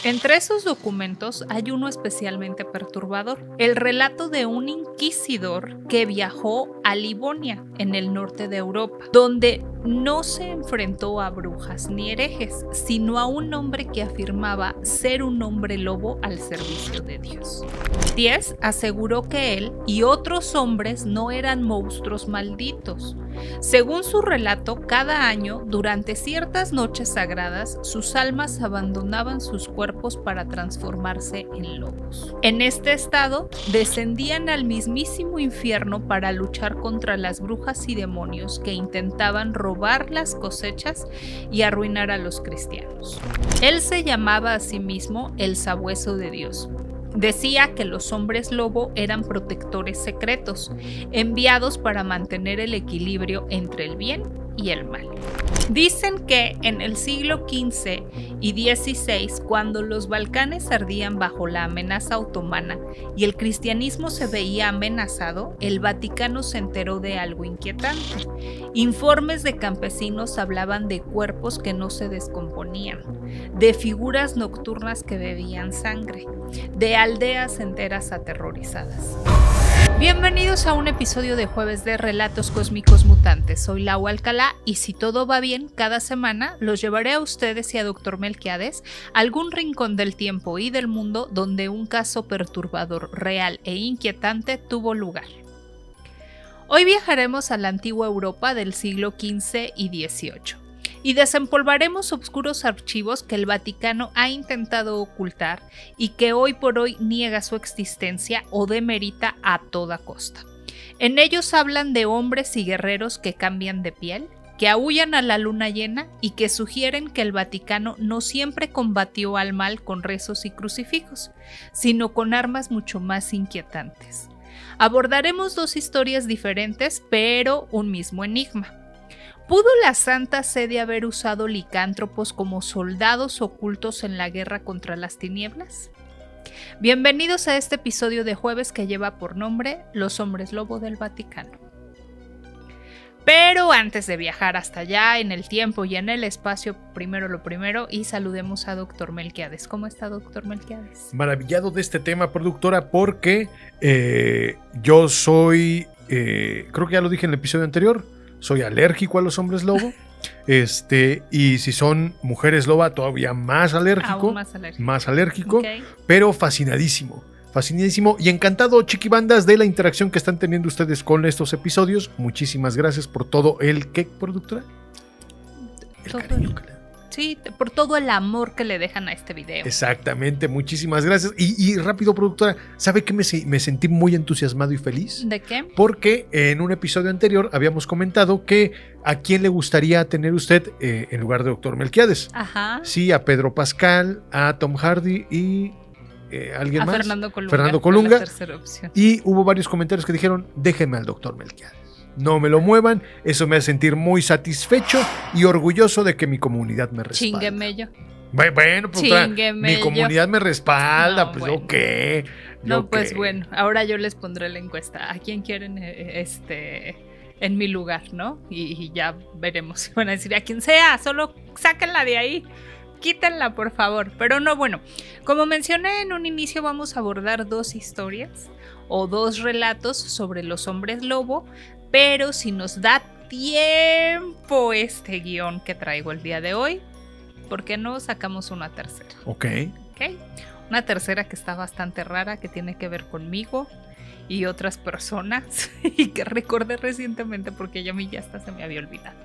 Entre esos documentos hay uno especialmente perturbador, el relato de un inquisidor que viajó a Livonia, en el norte de Europa, donde no se enfrentó a brujas ni herejes, sino a un hombre que afirmaba ser un hombre lobo al servicio de Dios. Diez aseguró que él y otros hombres no eran monstruos malditos. Según su relato, cada año, durante ciertas noches sagradas, sus almas abandonaban sus cuerpos para transformarse en lobos. En este estado, descendían al mismísimo infierno para luchar contra las brujas y demonios que intentaban robar las cosechas y arruinar a los cristianos. Él se llamaba a sí mismo el Sabueso de Dios. Decía que los hombres lobo eran protectores secretos, enviados para mantener el equilibrio entre el bien y el mal. Dicen que en el siglo XV y XVI, cuando los Balcanes ardían bajo la amenaza otomana y el cristianismo se veía amenazado, el Vaticano se enteró de algo inquietante. Informes de campesinos hablaban de cuerpos que no se descomponían, de figuras nocturnas que bebían sangre, de aldeas enteras aterrorizadas. Bienvenidos a un episodio de Jueves de Relatos Cósmicos Mutantes. Soy Lau Alcalá y si todo va bien, cada semana los llevaré a ustedes y a Dr. Melquiades a algún rincón del tiempo y del mundo donde un caso perturbador, real e inquietante tuvo lugar. Hoy viajaremos a la antigua Europa del siglo XV y XVIII. Y desempolvaremos oscuros archivos que el Vaticano ha intentado ocultar y que hoy por hoy niega su existencia o demerita a toda costa. En ellos hablan de hombres y guerreros que cambian de piel, que aúllan a la luna llena y que sugieren que el Vaticano no siempre combatió al mal con rezos y crucifijos, sino con armas mucho más inquietantes. Abordaremos dos historias diferentes, pero un mismo enigma. ¿Pudo la Santa Sede haber usado licántropos como soldados ocultos en la guerra contra las tinieblas? Bienvenidos a este episodio de jueves que lleva por nombre Los Hombres Lobo del Vaticano. Pero antes de viajar hasta allá en el tiempo y en el espacio, primero lo primero y saludemos a Dr. Melquiades. ¿Cómo está, Dr. Melquiades? Maravillado de este tema, productora, porque yo soy, creo que ya lo dije en el episodio anterior, soy alérgico a los hombres lobo, y si son mujeres loba, todavía más alérgico. Más alérgico, okay. Pero fascinadísimo, y encantado, chiquibandas, de la interacción que están teniendo ustedes con estos episodios. Muchísimas gracias por todo el, ¿qué, productora? El cariño que le dan. Sí, por todo el amor que le dejan a este video. Exactamente, muchísimas gracias. Y rápido, productora, ¿sabe qué me sentí muy entusiasmado y feliz? ¿De qué? Porque en un episodio anterior habíamos comentado que a quién le gustaría tener usted en lugar de Dr. Melquiades. Ajá. Sí, a Pedro Pascal, a Tom Hardy y alguien más. Fernando Colunga. La tercera opción. Y hubo varios comentarios que dijeron, déjeme al Dr. Melquiades. No me lo muevan, eso me hace sentir muy satisfecho y orgulloso de que mi comunidad me respalda. Chingueme yo. Bueno, pues mi comunidad me respalda, no, pues bueno. ¿Yo qué? Pues bueno, ahora yo les pondré la encuesta. ¿A quién quieren en mi lugar, no? Y ya veremos si van a decir a quien sea, solo sáquenla de ahí. Quítenla, por favor. Pero no, bueno, como mencioné en un inicio, vamos a abordar dos historias o dos relatos sobre los hombres lobo. Pero si nos da tiempo este guión que traigo el día de hoy, ¿por qué no sacamos una tercera? Ok. Una tercera que está bastante rara, que tiene que ver conmigo y otras personas y que recordé recientemente porque ya a mí ya hasta se me había olvidado.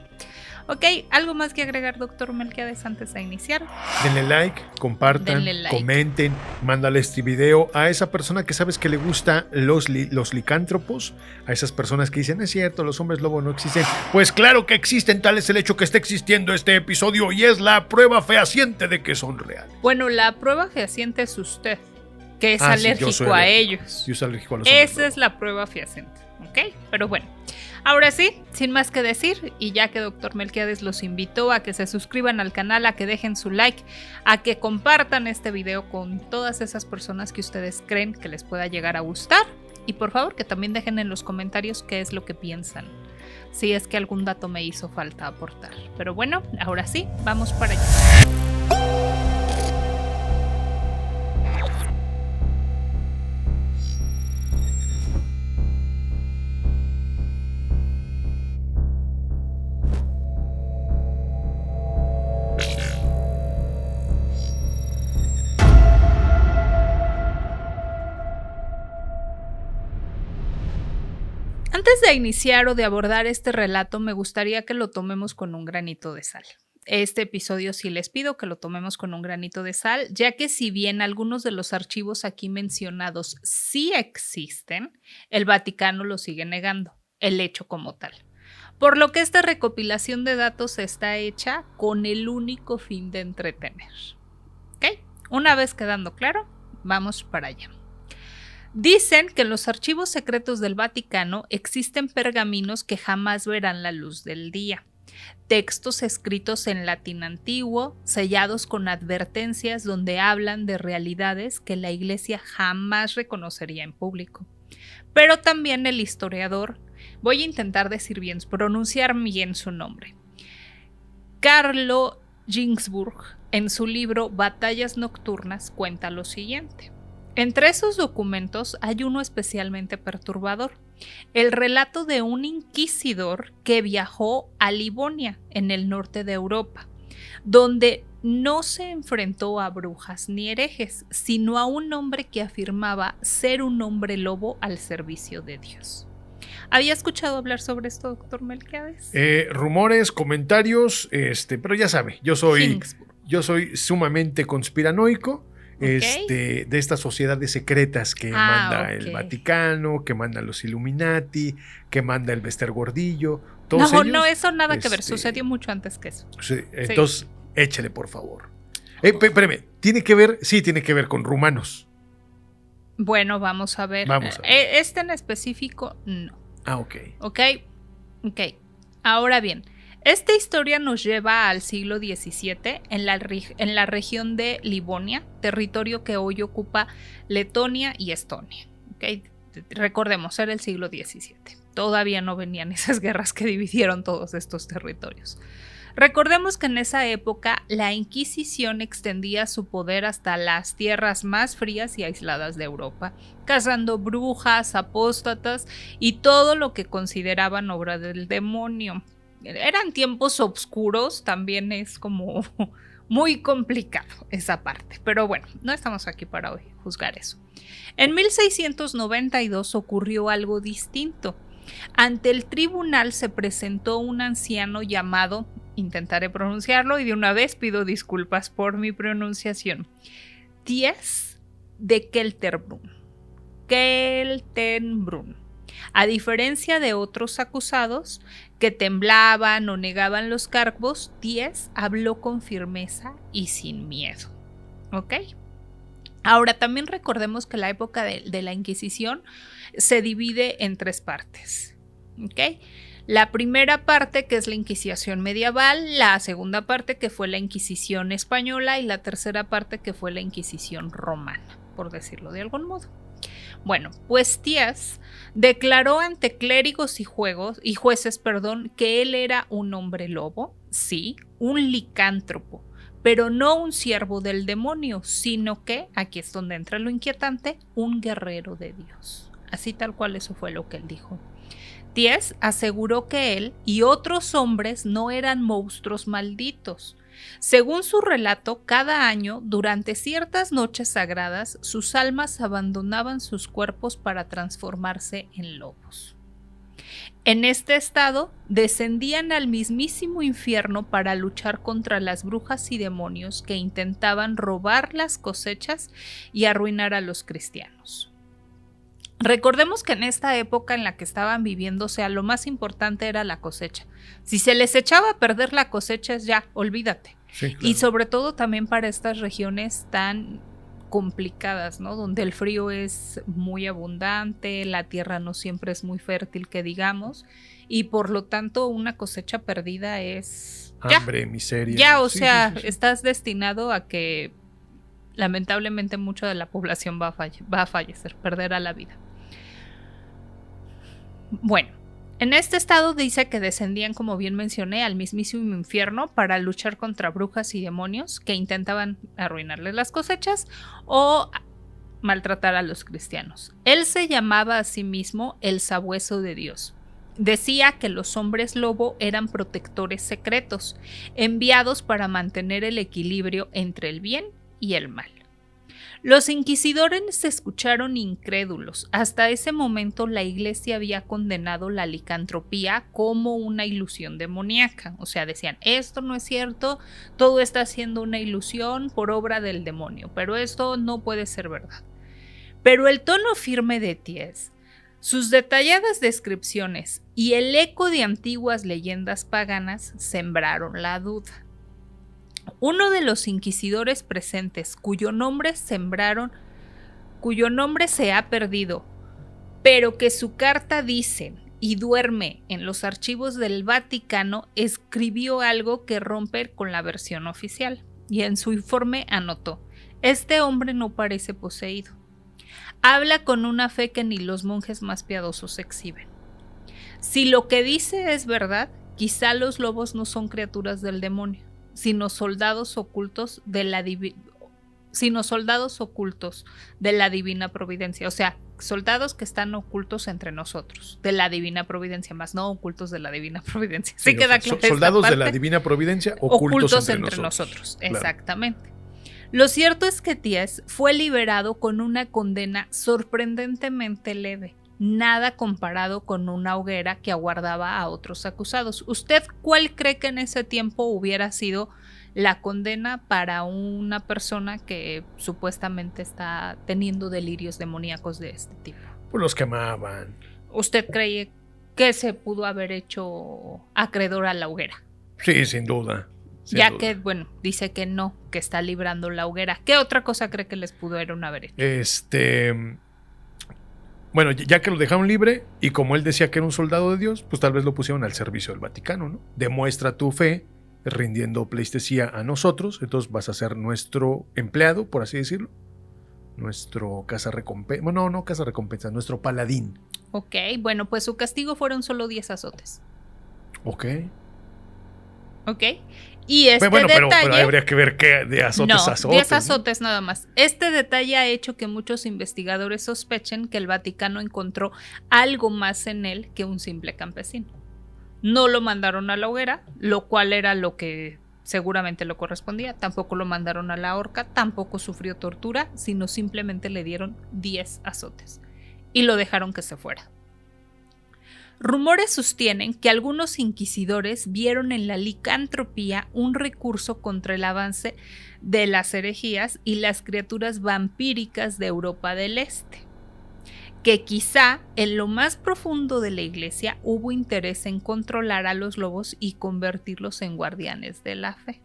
Ok, ¿algo más que agregar, Dr. Melquiades, antes de iniciar? Denle like, compartan, comenten, mándale este video a esa persona que sabes que le gusta los licántropos, a esas personas que dicen, es cierto, los hombres lobo no existen. Pues claro que existen, tal es el hecho que esté existiendo este episodio y es la prueba fehaciente de que son reales. Bueno, la prueba fehaciente es usted, que es alérgico a ellos. Yo soy alérgico a los hombres lobo. Esa es la prueba fehaciente, ¿ok? Pero bueno. Ahora sí, sin más que decir, y ya que Dr. Melquiades los invitó a que se suscriban al canal, a que dejen su like, a que compartan este video con todas esas personas que ustedes creen que les pueda llegar a gustar, y por favor que también dejen en los comentarios qué es lo que piensan, si es que algún dato me hizo falta aportar. Pero bueno, ahora sí, vamos para allá. Antes de iniciar o de abordar este relato, me gustaría que lo tomemos con un granito de sal. Este episodio sí les pido que lo tomemos con un granito de sal, ya que si bien algunos de los archivos aquí mencionados sí existen, el Vaticano lo sigue negando, el hecho como tal. Por lo que esta recopilación de datos está hecha con el único fin de entretener. ¿Ok? Una vez quedando claro, vamos para allá. Dicen que en los archivos secretos del Vaticano existen pergaminos que jamás verán la luz del día. Textos escritos en latín antiguo, sellados con advertencias donde hablan de realidades que la Iglesia jamás reconocería en público. Pero también el historiador, voy a intentar pronunciar bien su nombre, Carlo Ginzburg, en su libro Batallas Nocturnas, cuenta lo siguiente. Entre esos documentos hay uno especialmente perturbador, el relato de un inquisidor que viajó a Livonia, en el norte de Europa, donde no se enfrentó a brujas ni herejes, sino a un hombre que afirmaba ser un hombre lobo al servicio de Dios. ¿Había escuchado hablar sobre esto, doctor Melquiades? Rumores, comentarios, pero ya sabe, yo soy sumamente conspiranoico. Okay. De estas sociedades secretas que manda el Vaticano, que mandan los Illuminati, que manda el Bester Gordillo. Todos ellos, no, eso nada que ver, sucedió mucho antes que eso. Sí, entonces, échale por favor. Espérame, ¿tiene que ver con rumanos? Bueno, vamos a ver. Este en específico, no. Ok. Ok. Ahora bien, esta historia nos lleva al siglo XVII en la región de Livonia, territorio que hoy ocupa Letonia y Estonia. ¿Okay? Recordemos, era el siglo XVII. Todavía no venían esas guerras que dividieron todos estos territorios. Recordemos que en esa época la Inquisición extendía su poder hasta las tierras más frías y aisladas de Europa, cazando brujas, apóstatas y todo lo que consideraban obra del demonio. Eran tiempos oscuros, también es como muy complicado esa parte, pero bueno, no estamos aquí para hoy juzgar eso. En 1692 ocurrió algo distinto. Ante el tribunal se presentó un anciano llamado, intentaré pronunciarlo y de una vez pido disculpas por mi pronunciación, Thies de Keltenbrunn. A diferencia de otros acusados que temblaban o negaban los cargos, Thies habló con firmeza y sin miedo. ¿Ok? Ahora, también recordemos que la época de la Inquisición se divide en tres partes. ¿Ok? La primera parte, que es la Inquisición medieval, la segunda parte, que fue la Inquisición española, y la tercera parte, que fue la Inquisición romana, por decirlo de algún modo. Bueno, pues Thies declaró ante clérigos y jueces, que él era un hombre lobo, sí, un licántropo, pero no un siervo del demonio, sino que, aquí es donde entra lo inquietante, un guerrero de Dios. Así tal cual, eso fue lo que él dijo. Thies aseguró que él y otros hombres no eran monstruos malditos. Según su relato, cada año, durante ciertas noches sagradas, sus almas abandonaban sus cuerpos para transformarse en lobos. En este estado, descendían al mismísimo infierno para luchar contra las brujas y demonios que intentaban robar las cosechas y arruinar a los cristianos. Recordemos que en esta época en la que estaban viviendo, lo más importante era la cosecha. Si se les echaba a perder la cosecha, ya, olvídate. Sí, claro. Y sobre todo también para estas regiones tan complicadas, ¿no? Donde el frío es muy abundante, la tierra no siempre es muy fértil, que digamos, y por lo tanto una cosecha perdida es hambre, miseria. Ya, o sea, estás destinado a que lamentablemente mucha de la población va a fallecer, perderá la vida. Bueno, en este estado dice que descendían, como bien mencioné, al mismísimo infierno para luchar contra brujas y demonios que intentaban arruinarles las cosechas o maltratar a los cristianos. Él se llamaba a sí mismo el Sabueso de Dios. Decía que los hombres lobo eran protectores secretos, enviados para mantener el equilibrio entre el bien y el mal. Los inquisidores se escucharon incrédulos. Hasta ese momento la iglesia había condenado la licantropía como una ilusión demoníaca. O sea, decían, esto no es cierto, todo está siendo una ilusión por obra del demonio, pero esto no puede ser verdad. Pero el tono firme de Thiers, sus detalladas descripciones y el eco de antiguas leyendas paganas sembraron la duda. Uno de los inquisidores presentes, cuyo nombre se ha perdido, pero que su carta dice y duerme en los archivos del Vaticano, escribió algo que rompe con la versión oficial, y en su informe anotó: este hombre no parece poseído. Habla con una fe que ni los monjes más piadosos exhiben. Si lo que dice es verdad, quizá los lobos no son criaturas del demonio, sino soldados ocultos de la divina providencia. O sea, soldados que están ocultos entre nosotros, de la divina providencia, más no ocultos de la divina providencia. ¿Sí queda claro? Soldados de la divina providencia ocultos entre nosotros. Claro. Exactamente. Lo cierto es que Thiers fue liberado con una condena sorprendentemente leve, nada comparado con una hoguera que aguardaba a otros acusados. ¿Usted cuál cree que en ese tiempo hubiera sido la condena para una persona que supuestamente está teniendo delirios demoníacos de este tipo? Pues los quemaban. ¿Usted cree que se pudo haber hecho acreedor a la hoguera? Sí, sin duda. Ya que, bueno, dice que no, que está librando la hoguera. ¿Qué otra cosa cree que les pudieron haber hecho? Bueno, ya que lo dejaron libre, y como él decía que era un soldado de Dios, pues tal vez lo pusieron al servicio del Vaticano, ¿no? Demuestra tu fe rindiendo pleitesía a nosotros, entonces vas a ser nuestro empleado, por así decirlo. Nuestro cazarrecompensa. Bueno, no cazarrecompensa, nuestro paladín. Ok, bueno, pues su castigo fueron solo 10 azotes. Ok. Y este pero detalle... habría que ver qué de azotes a azotes. 10 azotes, ¿no? Nada más. Este detalle ha hecho que muchos investigadores sospechen que el Vaticano encontró algo más en él que un simple campesino. No lo mandaron a la hoguera, lo cual era lo que seguramente lo correspondía. Tampoco lo mandaron a la horca, tampoco sufrió tortura, sino simplemente le dieron 10 azotes y lo dejaron que se fuera. Rumores sostienen que algunos inquisidores vieron en la licantropía un recurso contra el avance de las herejías y las criaturas vampíricas de Europa del Este, que quizá en lo más profundo de la iglesia hubo interés en controlar a los lobos y convertirlos en guardianes de la fe.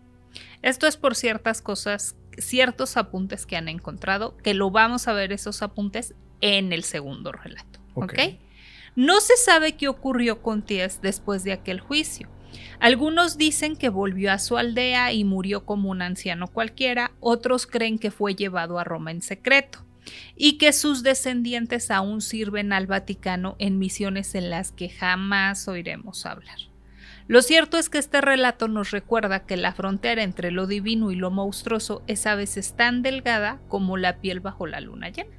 Esto es por ciertas cosas, ciertos apuntes que han encontrado, que lo vamos a ver esos apuntes en el segundo relato. ¿Ok? No se sabe qué ocurrió con Thiers después de aquel juicio. Algunos dicen que volvió a su aldea y murió como un anciano cualquiera, otros creen que fue llevado a Roma en secreto y que sus descendientes aún sirven al Vaticano en misiones en las que jamás oiremos hablar. Lo cierto es que este relato nos recuerda que la frontera entre lo divino y lo monstruoso es a veces tan delgada como la piel bajo la luna llena,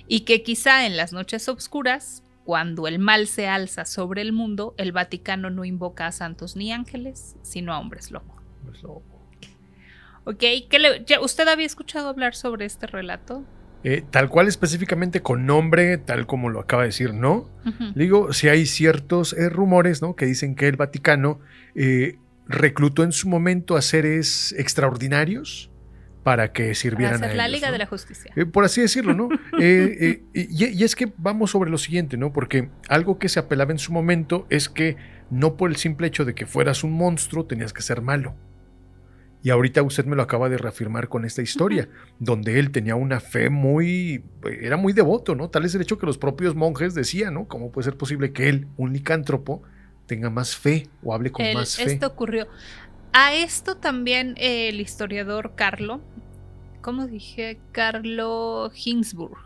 y que quizá en las noches oscuras, cuando el mal se alza sobre el mundo, el Vaticano no invoca a santos ni ángeles, sino a hombres lobo. Ok, ¿usted había escuchado hablar sobre este relato? Tal cual, específicamente con nombre, tal como lo acaba de decir, ¿no? Digo, si hay ciertos rumores, ¿no?, que dicen que el Vaticano reclutó en su momento a seres extraordinarios para que sirvieran para hacer a ellos, la Liga, ¿no?, de la Justicia. Por así decirlo, ¿no? Y es que vamos sobre lo siguiente, ¿no? Porque algo que se apelaba en su momento es que no por el simple hecho de que fueras un monstruo tenías que ser malo. Y ahorita usted me lo acaba de reafirmar con esta historia, donde él tenía una fe era muy devoto, ¿no? Tal es el hecho que los propios monjes decían, ¿no? ¿Cómo puede ser posible que él, un licántropo, tenga más fe o hable con más fe? Esto ocurrió. A esto también el historiador Carlo Ginzburg.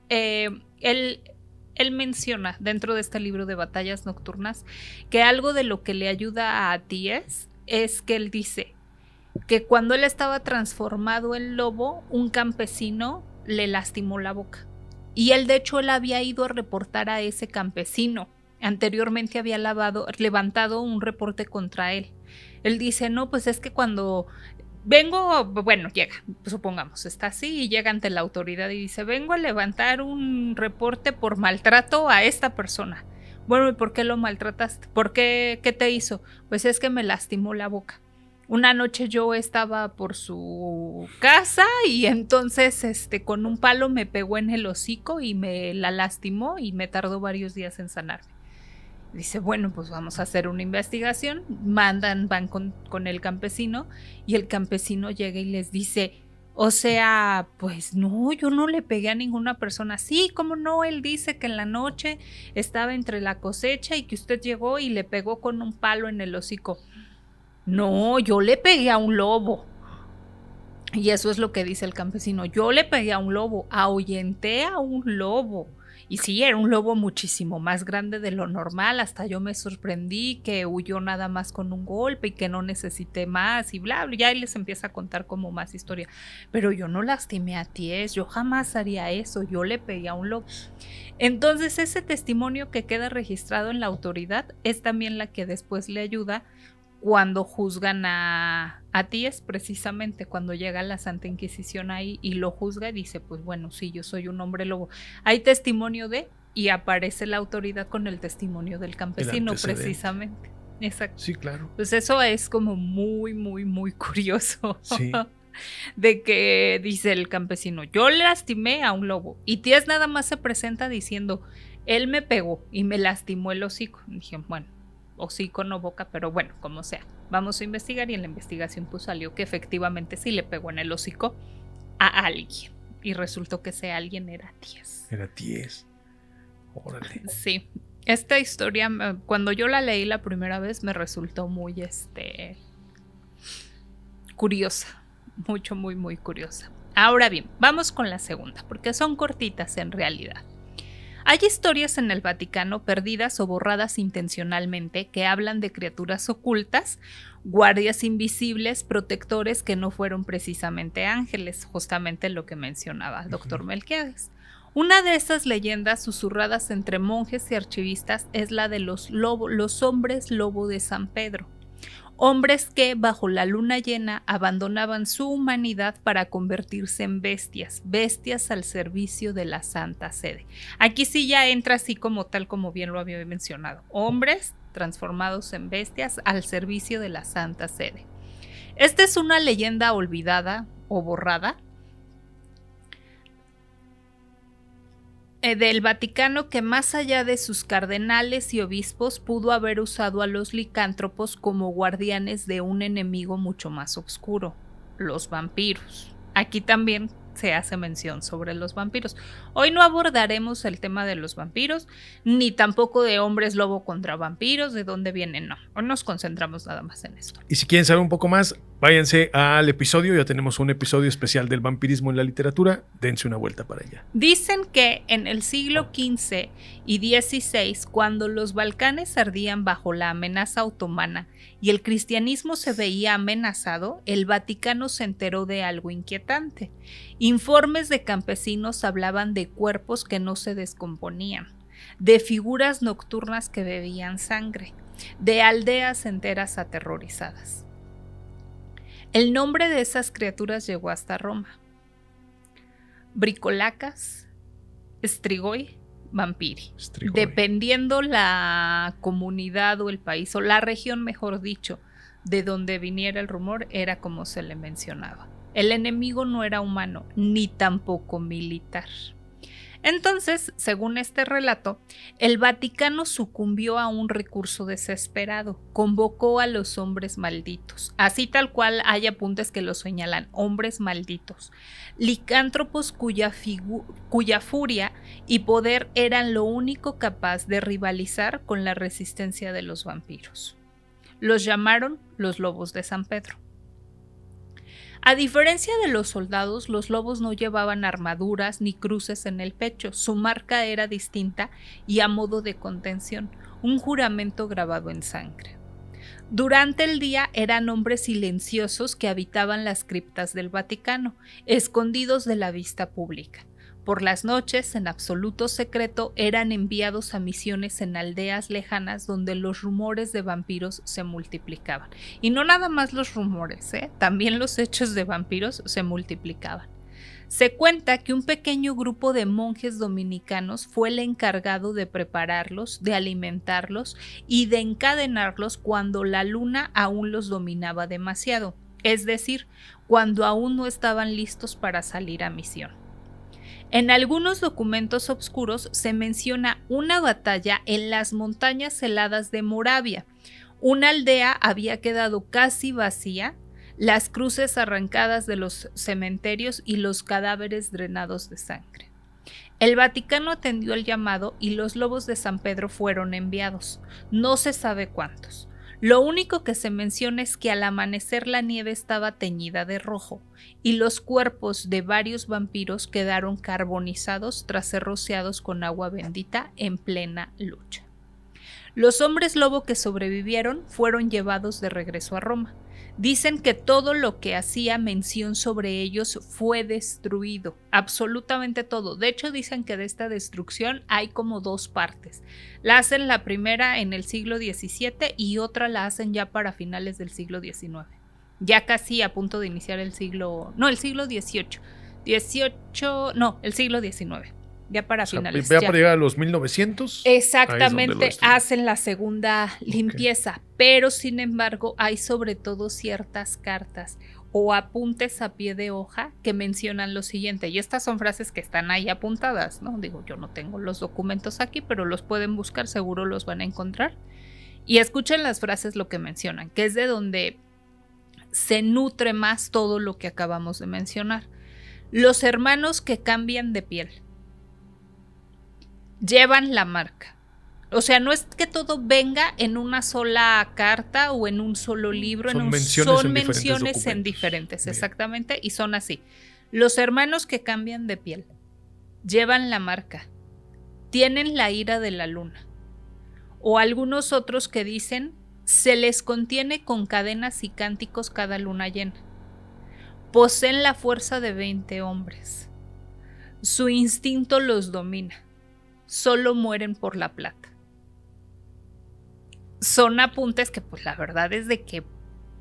Él menciona dentro de este libro de Batallas Nocturnas que algo de lo que le ayuda a Thiers es que él dice que cuando él estaba transformado en lobo, un campesino le lastimó la boca. Y él, de hecho, él había ido a reportar a ese campesino. Anteriormente había levantado un reporte contra él. Él dice, no, pues es que cuando llega, supongamos, está así y llega ante la autoridad y dice, vengo a levantar un reporte por maltrato a esta persona. Bueno, ¿y por qué lo maltrataste? ¿Qué te hizo? Pues es que me lastimó la boca. Una noche yo estaba por su casa y entonces con un palo me pegó en el hocico y me la lastimó y me tardó varios días en sanarme. Dice, bueno, pues vamos a hacer una investigación. Van con el campesino y el campesino llega y les dice, o sea, pues no, yo no le pegué a ninguna persona. Sí, ¿cómo no? Él dice que en la noche estaba entre la cosecha y que usted llegó y le pegó con un palo en el hocico. No, yo le pegué a un lobo. Y eso es lo que dice el campesino. Yo le pegué a un lobo, ahuyenté a un lobo. Y sí, era un lobo muchísimo más grande de lo normal. Hasta yo me sorprendí que huyó nada más con un golpe y que no necesité más y bla, bla. Ya él les empieza a contar como más historia. Pero yo no lastimé a Ties, yo jamás haría eso. Yo le pegué a un lobo. Entonces ese testimonio que queda registrado en la autoridad es también la que después le ayuda cuando juzgan a Ties, precisamente cuando llega la Santa Inquisición ahí y lo juzga y dice, pues bueno, sí, yo soy un hombre lobo. Hay testimonio y aparece la autoridad con el testimonio del campesino, precisamente. Exacto. Sí, claro. Pues eso es como muy, muy, muy curioso. Sí. De que dice el campesino, yo lastimé a un lobo. Y Ties nada más se presenta diciendo, él me pegó y me lastimó el hocico. Y dije, bueno, hocico no boca, pero bueno, como sea, vamos a investigar. Y en la investigación pues salió que efectivamente sí le pegó en el hocico a alguien y resultó que ese alguien era Ties. Era Ties. Órale. Sí, esta historia cuando yo la leí la primera vez me resultó muy curiosa, mucho, muy, muy curiosa. Ahora bien, vamos con la segunda, porque son cortitas en realidad. Hay historias en el Vaticano perdidas o borradas intencionalmente que hablan de criaturas ocultas, guardias invisibles, protectores que no fueron precisamente ángeles, justamente lo que mencionaba el doctor Melquiades. Una de esas leyendas susurradas entre monjes y archivistas es la de los hombres lobo de San Pedro. Hombres que, bajo la luna llena, abandonaban su humanidad para convertirse en bestias al servicio de la Santa Sede. Aquí sí ya entra así como tal, como bien lo había mencionado. Hombres transformados en bestias al servicio de la Santa Sede. Esta es una leyenda olvidada o borrada del Vaticano que, más allá de sus cardenales y obispos, pudo haber usado a los licántropos como guardianes de un enemigo mucho más oscuro, los vampiros. Aquí también se hace mención sobre los vampiros. Hoy no abordaremos el tema de los vampiros, ni tampoco de hombres lobo contra vampiros, de dónde vienen, no. Hoy nos concentramos nada más en esto. Y si quieren saber un poco más, váyanse al episodio, ya tenemos un episodio especial del vampirismo en la literatura, dense una vuelta para allá. Dicen que en el siglo XV y XVI, cuando los Balcanes ardían bajo la amenaza otomana y el cristianismo se veía amenazado, el Vaticano se enteró de algo inquietante. Informes de campesinos hablaban de cuerpos que no se descomponían, de figuras nocturnas que bebían sangre, de aldeas enteras aterrorizadas. El nombre de esas criaturas llegó hasta Roma: Bricolacas, Strigoi, Vampiri. Dependiendo la comunidad o el país, o la región, mejor dicho, de donde viniera el rumor, era como se le mencionaba. El enemigo no era humano, ni tampoco militar. Entonces, según este relato, el Vaticano sucumbió a un recurso desesperado, convocó a los hombres malditos, así tal cual hay apuntes que lo señalan, hombres malditos, licántropos cuya furia y poder eran lo único capaz de rivalizar con la resistencia de los vampiros. Los llamaron los lobos de San Pedro. A diferencia de los soldados, los lobos no llevaban armaduras ni cruces en el pecho. Su marca era distinta y a modo de contención, un juramento grabado en sangre. Durante el día eran hombres silenciosos que habitaban las criptas del Vaticano, escondidos de la vista pública. Por las noches, en absoluto secreto, eran enviados a misiones en aldeas lejanas donde los rumores de vampiros se multiplicaban. Y no nada más los rumores, también los hechos de vampiros se multiplicaban. Se cuenta que un pequeño grupo de monjes dominicanos fue el encargado de prepararlos, de alimentarlos y de encadenarlos cuando la luna aún los dominaba demasiado, es decir, cuando aún no estaban listos para salir a misión. En algunos documentos obscuros se menciona una batalla en las montañas heladas de Moravia. Una aldea había quedado casi vacía, las cruces arrancadas de los cementerios y los cadáveres drenados de sangre. El Vaticano atendió el llamado y los lobos de San Pedro fueron enviados. No se sabe cuántos. Lo único que se menciona es que al amanecer la nieve estaba teñida de rojo y los cuerpos de varios vampiros quedaron carbonizados tras ser rociados con agua bendita en plena lucha. Los hombres lobo que sobrevivieron fueron llevados de regreso a Roma. Dicen que todo lo que hacía mención sobre ellos fue destruido, absolutamente todo. De hecho, dicen que de esta destrucción hay como dos partes. La hacen la primera en el siglo XVII y otra la hacen ya para finales del siglo XIX. Ya casi a punto de iniciar el siglo XVIII. El siglo XIX. Ya para finales. Ya para llegar a los 1900. Exactamente, hacen la segunda limpieza, pero sin embargo hay sobre todo ciertas cartas o apuntes a pie de hoja que mencionan lo siguiente, y estas son frases que están ahí apuntadas, ¿no? Digo, yo no tengo los documentos aquí, pero los pueden buscar, seguro los van a encontrar. Y escuchen las frases lo que mencionan, que es de donde se nutre más todo lo que acabamos de mencionar. Los hermanos que cambian de piel llevan la marca. O sea, no es que todo venga en una sola carta o en un solo libro, son menciones en diferentes, exactamente, y son así. Los hermanos que cambian de piel llevan la marca, tienen la ira de la luna. O algunos otros que dicen, se les contiene con cadenas y cánticos cada luna llena. Poseen la fuerza de 20 hombres. Su instinto los domina. Solo mueren por la plata. Son apuntes que pues la verdad es de que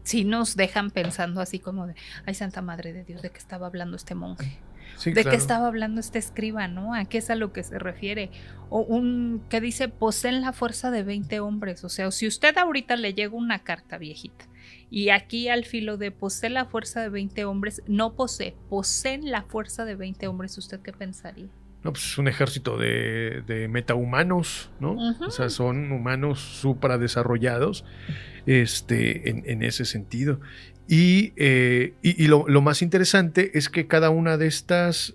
sí nos dejan pensando así como de, ay, Santa Madre de Dios, ¿de qué estaba hablando este monje? Sí, ¿de qué estaba hablando este escriba, no? ¿A qué es a lo que se refiere? O un que dice, poseen la fuerza de 20 hombres. O sea, si usted ahorita le llega una carta viejita y aquí al filo de posee la fuerza de 20 hombres, no poseen la fuerza de 20 hombres, ¿usted qué pensaría? No, pues es un ejército de metahumanos, ¿no? Uh-huh. O sea, son humanos supradesarrollados en ese sentido. Y lo más interesante es que cada una de estas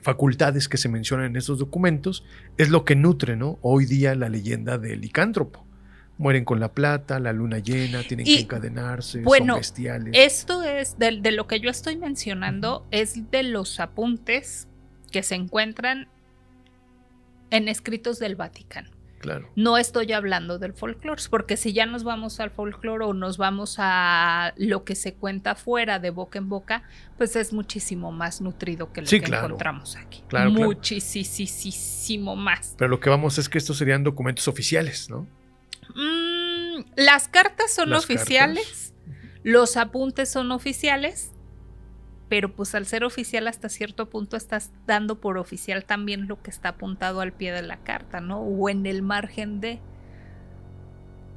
facultades que se mencionan en estos documentos es lo que nutre, ¿no? Hoy día la leyenda del licántropo. Mueren con la plata, la luna llena, tienen que encadenarse, son bestiales. Esto es de lo que yo estoy mencionando, uh-huh. Es de los apuntes que se encuentran en escritos del Vaticano. Claro. No estoy hablando del folclore, porque si ya nos vamos al folclore o nos vamos a lo que se cuenta afuera de boca en boca, pues es muchísimo más nutrido que lo que encontramos aquí. Claro, muchísimo más. Pero lo que vamos es que estos serían documentos oficiales, ¿no? Las cartas son oficiales, los apuntes son oficiales, pero pues al ser oficial hasta cierto punto estás dando por oficial también lo que está apuntado al pie de la carta, ¿no? O en el margen de...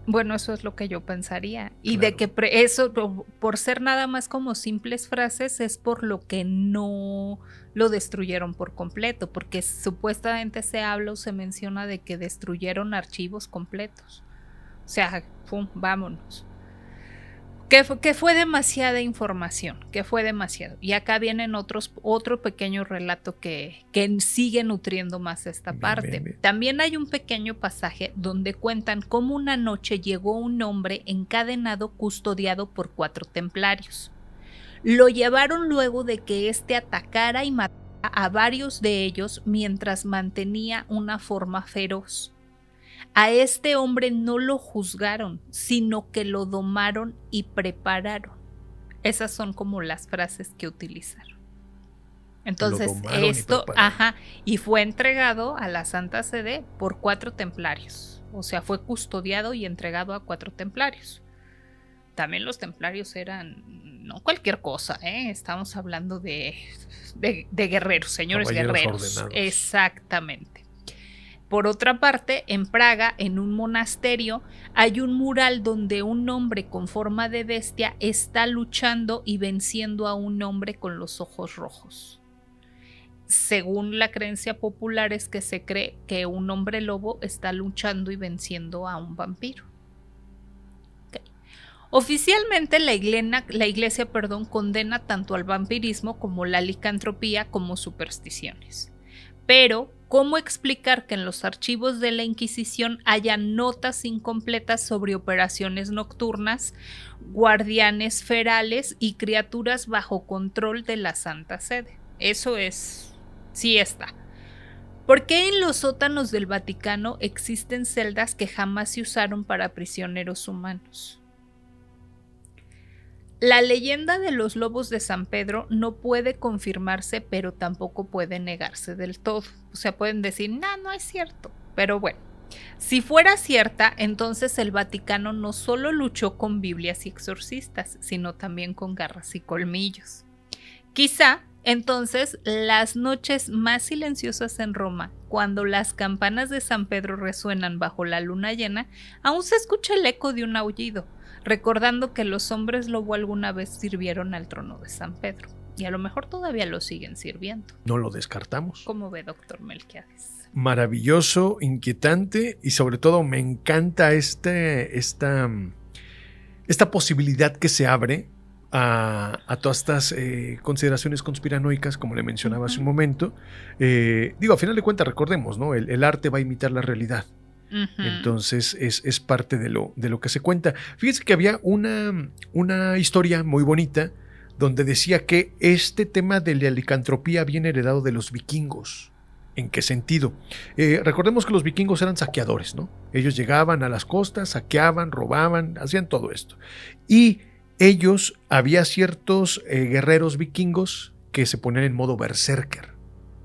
Bueno, eso es lo que yo pensaría. Y de que eso, por ser nada más como simples frases, es por lo que no lo destruyeron por completo, porque supuestamente se habla o se menciona de que destruyeron archivos completos. O sea, pum, vámonos. Que fue demasiada información, que fue demasiado. Y acá vienen otro pequeño relato que sigue nutriendo más esta parte. Bien. También hay un pequeño pasaje donde cuentan cómo una noche llegó un hombre encadenado custodiado por 4 templarios. Lo llevaron luego de que éste atacara y matara a varios de ellos mientras mantenía una forma feroz. A este hombre no lo juzgaron, sino que lo domaron y prepararon. Esas son como las frases que utilizaron. Entonces, domaron y esto, prepararon. y fue entregado a la Santa Sede por 4 templarios. O sea, fue custodiado y entregado a 4 templarios. También los templarios eran no cualquier cosa, ¿eh? Estamos hablando de guerreros, señores Caballeros guerreros. ordenados. Exactamente. Por otra parte, en Praga, en un monasterio, hay un mural donde un hombre con forma de bestia está luchando y venciendo a un hombre con los ojos rojos. Según la creencia popular es que se cree que un hombre lobo está luchando y venciendo a un vampiro. Okay. Oficialmente la iglesia condena tanto al vampirismo como la licantropía como supersticiones. Pero, ¿cómo explicar que en los archivos de la Inquisición haya notas incompletas sobre operaciones nocturnas, guardianes ferales y criaturas bajo control de la Santa Sede? Eso sí está. ¿Por qué en los sótanos del Vaticano existen celdas que jamás se usaron para prisioneros humanos? La leyenda de los lobos de San Pedro no puede confirmarse, pero tampoco puede negarse del todo. O sea, pueden decir, no es cierto. Pero bueno, si fuera cierta, entonces el Vaticano no solo luchó con Biblias y exorcistas, sino también con garras y colmillos. Quizá, entonces, las noches más silenciosas en Roma, cuando las campanas de San Pedro resuenan bajo la luna llena, aún se escucha el eco de un aullido, recordando que los hombres lobo alguna vez sirvieron al trono de San Pedro. Y a lo mejor todavía lo siguen sirviendo. No lo descartamos. ¿Cómo ve, doctor Melquiades? Maravilloso, inquietante y sobre todo me encanta esta posibilidad que se abre a todas estas consideraciones conspiranoicas, como le mencionaba hace un momento. A final de cuentas, recordemos, ¿no? El arte va a imitar la realidad. Entonces es parte de lo que se cuenta. Fíjense que había una historia muy bonita donde decía que este tema de la licantropía viene heredado de los vikingos. ¿En qué sentido? Recordemos que los vikingos eran saqueadores, ¿no? Ellos llegaban a las costas, saqueaban, robaban, hacían todo esto. Y había ciertos guerreros vikingos que se ponían en modo berserker.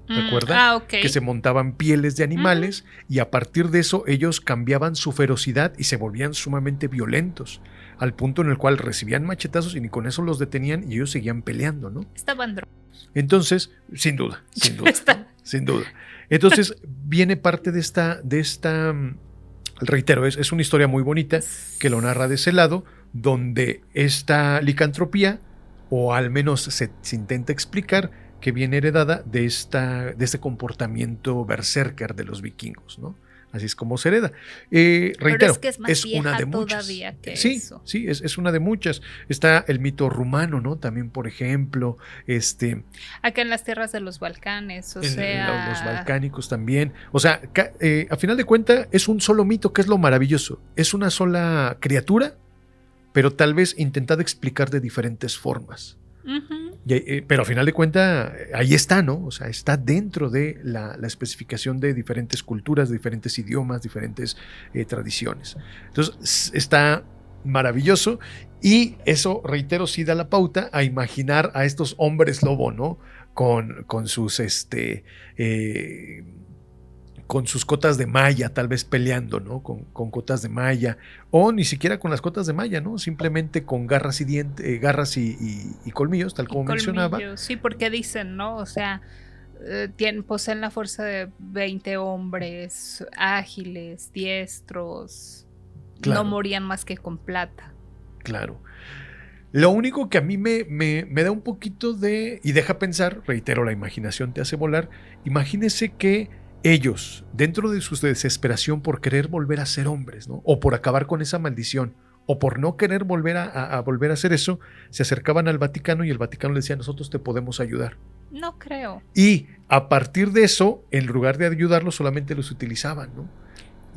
¿Recuerda? Okay. Que se montaban pieles de animales y a partir de eso ellos cambiaban su ferocidad y se volvían sumamente violentos, al punto en el cual recibían machetazos y ni con eso los detenían y ellos seguían peleando, ¿no? Estaban drogados. Entonces, sin duda. Entonces, viene parte de esta reitero, es una historia muy bonita que lo narra de ese lado, donde esta licantropía, o al menos se intenta explicar, que viene heredada de este comportamiento berserker de los vikingos, ¿no? Así es como se hereda. Reitero, pero es que es más es una de muchas. Todavía que sí, eso. Sí, es una de muchas. Está el mito rumano, ¿no? También, por ejemplo, acá en las tierras de los Balcanes, los balcánicos también. O sea, a final de cuentas, es un solo mito, que es lo maravilloso. Es una sola criatura, pero tal vez intentada explicar de diferentes formas. Pero a final de cuentas, ahí está, ¿no? O sea, está dentro de la especificación de diferentes culturas, de diferentes idiomas, diferentes tradiciones. Entonces, está maravilloso y eso, reitero, sí da la pauta a imaginar a estos hombres lobo, ¿no? Con sus cotas de malla, tal vez peleando, ¿no? Con cotas de malla, o ni siquiera con las cotas de malla, ¿no? Simplemente con garras y colmillos, tal como mencionaba. Sí, porque dicen, ¿no? O sea, poseen la fuerza de 20 hombres ágiles, diestros, claro. No morían más que con plata. Claro. Lo único que a mí me da un poquito y deja pensar, reitero, la imaginación te hace volar. Imagínese que ellos, dentro de su desesperación por querer volver a ser hombres, ¿no? O por acabar con esa maldición, o por no querer volver a volver a hacer eso, se acercaban al Vaticano y el Vaticano les decía, nosotros te podemos ayudar. No creo. Y a partir de eso, en lugar de ayudarlos, solamente los utilizaban, ¿no?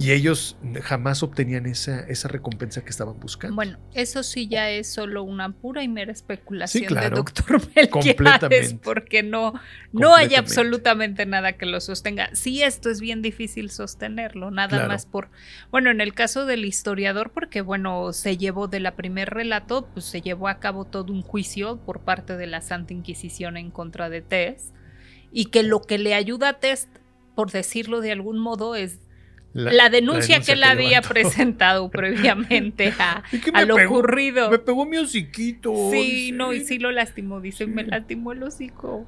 Y ellos jamás obtenían esa recompensa que estaban buscando. Bueno, eso sí ya es solo una pura y mera especulación, sí, claro, de doctor Melquiades, porque no hay absolutamente nada que lo sostenga. Sí, esto es bien difícil sostenerlo, nada más en el caso del historiador, porque se llevó de la primer relato, pues se llevó a cabo todo un juicio por parte de la Santa Inquisición en contra de Tess. y que lo que le ayuda a Test, por decirlo de algún modo, es la denuncia que él había presentado previamente a lo ocurrido. Me pegó mi hociquito. Sí, no, y sí lo lastimó. Dice, me lastimó el hocico.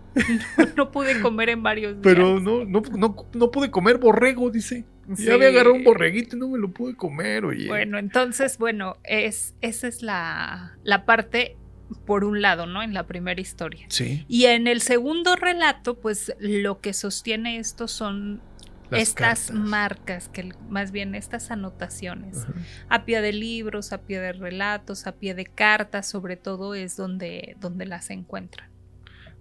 No pude comer en varios días. Pero no pude comer borrego, dice. Sí. Ya había agarrado un borreguito y no me lo pude comer, oye. Bueno, entonces, esa es la parte, por un lado, ¿no? En la primera historia. Sí. Y en el segundo relato, pues lo que sostiene esto son estas cartas, marcas, que más bien estas anotaciones, a pie de libros, a pie de relatos, a pie de cartas, sobre todo es donde las encuentran.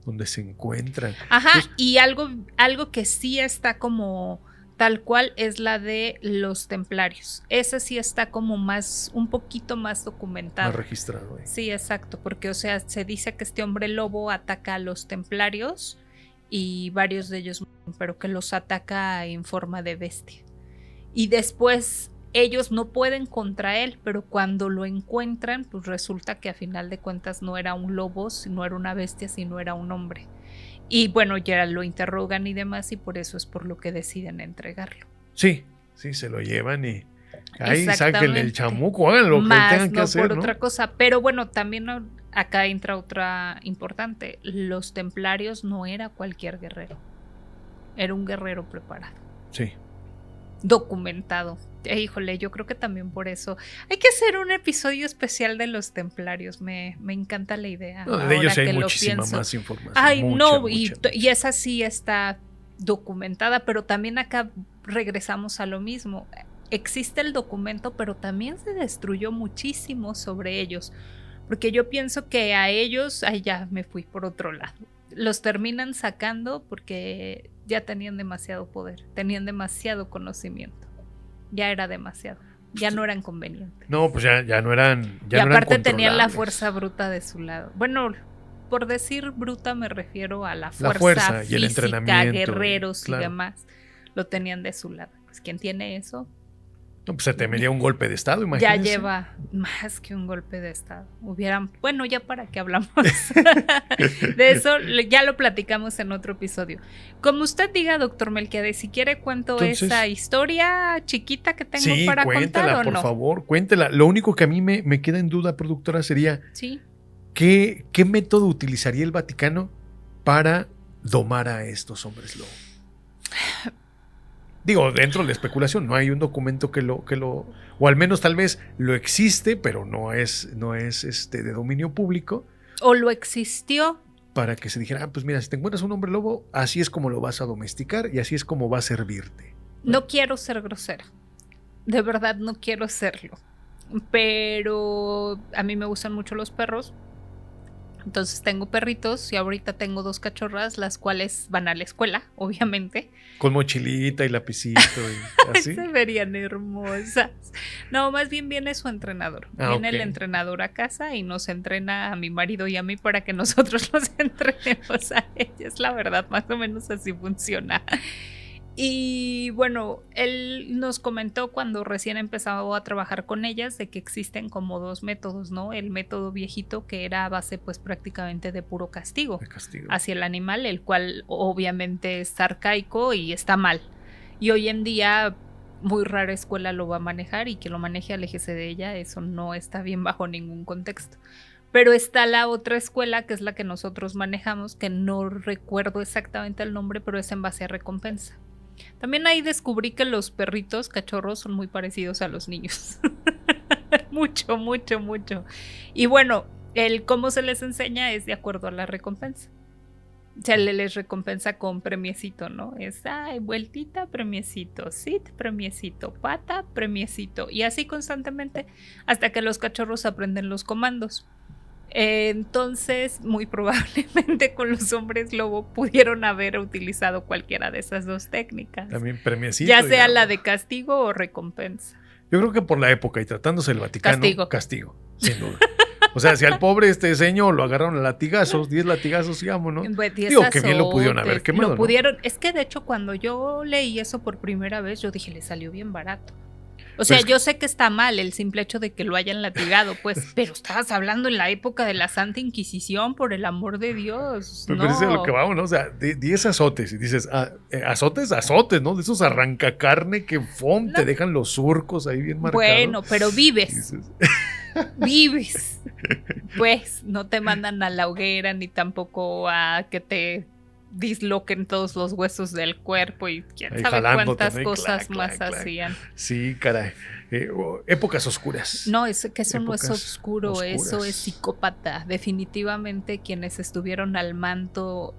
Donde se encuentran. Ajá, pues, y algo que sí está como tal cual es la de los templarios. Esa sí está como un poquito más documentado. Más registrado. Sí, exacto, porque o sea, se dice que este hombre lobo ataca a los templarios y varios de ellos, pero que los ataca en forma de bestia. Y después ellos no pueden contra él, pero cuando lo encuentran, pues resulta que a final de cuentas no era un lobo, no era una bestia, sino era un hombre. Y bueno, ya lo interrogan y demás, y por eso es por lo que deciden entregarlo. Sí, se lo llevan y ahí sáquenle el chamuco, hagan lo que tengan que hacer, por otra cosa. Pero bueno, también acá entra otra importante. Los templarios no era cualquier guerrero. Era un guerrero preparado. Sí. Documentado. Híjole, yo creo que también por eso hay que hacer un episodio especial de los templarios. Me encanta la idea. No, de ellos hay muchísima más información. Ay, mucha. Y esa sí está documentada, pero también acá regresamos a lo mismo. Existe el documento, pero también se destruyó muchísimo sobre ellos. Porque yo pienso que a ellos, ya me fui por otro lado, los terminan sacando porque ya tenían demasiado poder, tenían demasiado conocimiento, ya era demasiado, ya no eran convenientes. No, pues ya no eran. Y aparte tenían la fuerza bruta de su lado. Bueno, por decir bruta me refiero a la fuerza física, y el entrenamiento, guerreros y demás, lo tenían de su lado. Pues quien tiene eso. No, pues se temería un golpe de estado, imagínese. Ya lleva más que un golpe de estado. Bueno, ya para qué hablamos. De eso ya lo platicamos en otro episodio. Como usted diga, doctor Melquiades, si quiere cuento esa historia chiquita que tengo para contar o no. Por favor, cuéntela. Lo único que a mí me queda en duda, productora, sería ¿qué método utilizaría el Vaticano para domar a estos hombres lobo? Digo, dentro de la especulación, no hay un documento que lo, o al menos tal vez lo existe, pero no es de dominio público. O lo existió. Para que se dijera, pues mira, si te encuentras un hombre lobo, así es como lo vas a domesticar y así es como va a servirte. No quiero ser grosera. De verdad no quiero serlo. Pero a mí me gustan mucho los perros. Entonces tengo perritos y ahorita tengo 2 cachorras, las cuales van a la escuela, obviamente. Con mochilita y lapicito y así. Se verían hermosas. No, más bien viene su entrenador. Viene el entrenador a casa y nos entrena a mi marido y a mí para que nosotros los entrenemos a ellas. La verdad, más o menos así funciona. Y bueno, él nos comentó cuando recién empezaba a trabajar con ellas de que existen como 2 métodos, ¿no? El método viejito, que era a base pues prácticamente de puro castigo hacia el animal, el cual obviamente es arcaico y está mal. Y hoy en día muy rara escuela lo va a manejar, y que lo maneje, aléjese de ella, eso no está bien bajo ningún contexto. Pero está la otra escuela, que es la que nosotros manejamos, que no recuerdo exactamente el nombre, pero es en base a recompensa. También ahí descubrí que los perritos cachorros son muy parecidos a los niños. Mucho, mucho, mucho. Y bueno, el cómo se les enseña es de acuerdo a la recompensa. Se les recompensa con premiecito, ¿no? Es, vueltita, premiecito, sit, premiecito, pata, premiecito. Y así constantemente hasta que los cachorros aprenden los comandos. Entonces, muy probablemente con los hombres lobo pudieron haber utilizado cualquiera de esas 2 técnicas. También premiecito. Ya sea la de castigo o recompensa. Yo creo que por la época y tratándose del Vaticano, castigo, sin duda. O sea, si al pobre señor lo agarraron a latigazos, 10 latigazos, digamos, ¿no? Digo que bien lo pudieron haber quemado. Es que de hecho cuando yo leí eso por primera vez, yo dije, le salió bien barato. O sea, Pues, yo sé que está mal el simple hecho de que lo hayan latigado, pues, pero estabas hablando en la época de la Santa Inquisición, por el amor de Dios. pero es a lo que No. vamos, ¿no? O sea, 10 azotes y dices, azotes, ¿no? De esos arrancacarne que te No. dejan los surcos ahí bien marcados. Bueno, pero Y vives. dices, Vives. Pues no te mandan a la hoguera ni tampoco a que te disloquen todos los huesos del cuerpo y quién ahí sabe jalándote, cuántas ¿no? Y cosas clac, más clac, clac. hacían. Sí, caray. Épocas oscuras. No, es que eso no es Épocas oscuro, eso oscuras. es psicópata. Definitivamente quienes estuvieron al mando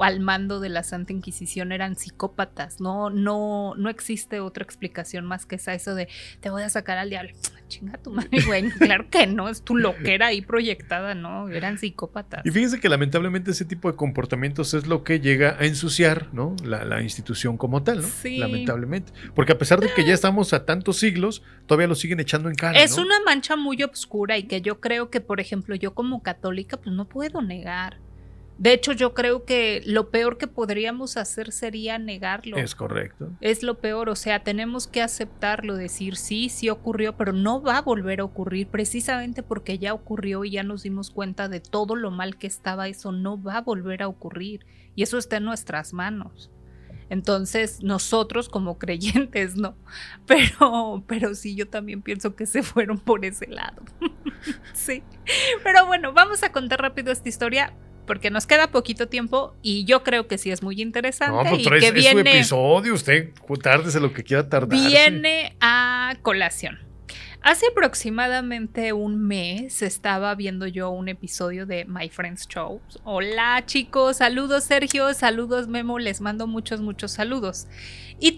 de la Santa Inquisición eran psicópatas. No existe otra explicación más que esa, eso de te voy a sacar al diablo. Chinga tu madre, güey. Claro que no, es tu loquera ahí proyectada, ¿no? Eran psicópatas. Y fíjense que lamentablemente ese tipo de comportamientos es lo que llega a ensuciar, ¿no? La institución como tal, ¿no? Sí. Lamentablemente. Porque a pesar de que ya estamos a tantos siglos, todavía lo siguen echando en cara, Es ¿no? una mancha muy oscura y que yo creo que, por ejemplo, yo como católica, pues no puedo negar. De hecho, yo creo que lo peor que podríamos hacer sería negarlo. Es correcto. Es lo peor, o sea, tenemos que aceptarlo, decir sí ocurrió, pero no va a volver a ocurrir precisamente porque ya ocurrió y ya nos dimos cuenta de todo lo mal que estaba, eso no va a volver a ocurrir y eso está en nuestras manos. Entonces, nosotros como creyentes, no, pero sí, yo también pienso que se fueron por ese lado. Sí, pero bueno, vamos a contar rápido esta historia porque nos queda poquito tiempo y yo creo que sí es muy interesante. No, pues y que es su episodio, usted tárdese lo que quiera tardarse. Viene a colación. Hace aproximadamente un mes estaba viendo yo un episodio de My Friend's Show. Hola chicos, saludos Sergio, saludos Memo, les mando muchos saludos. Y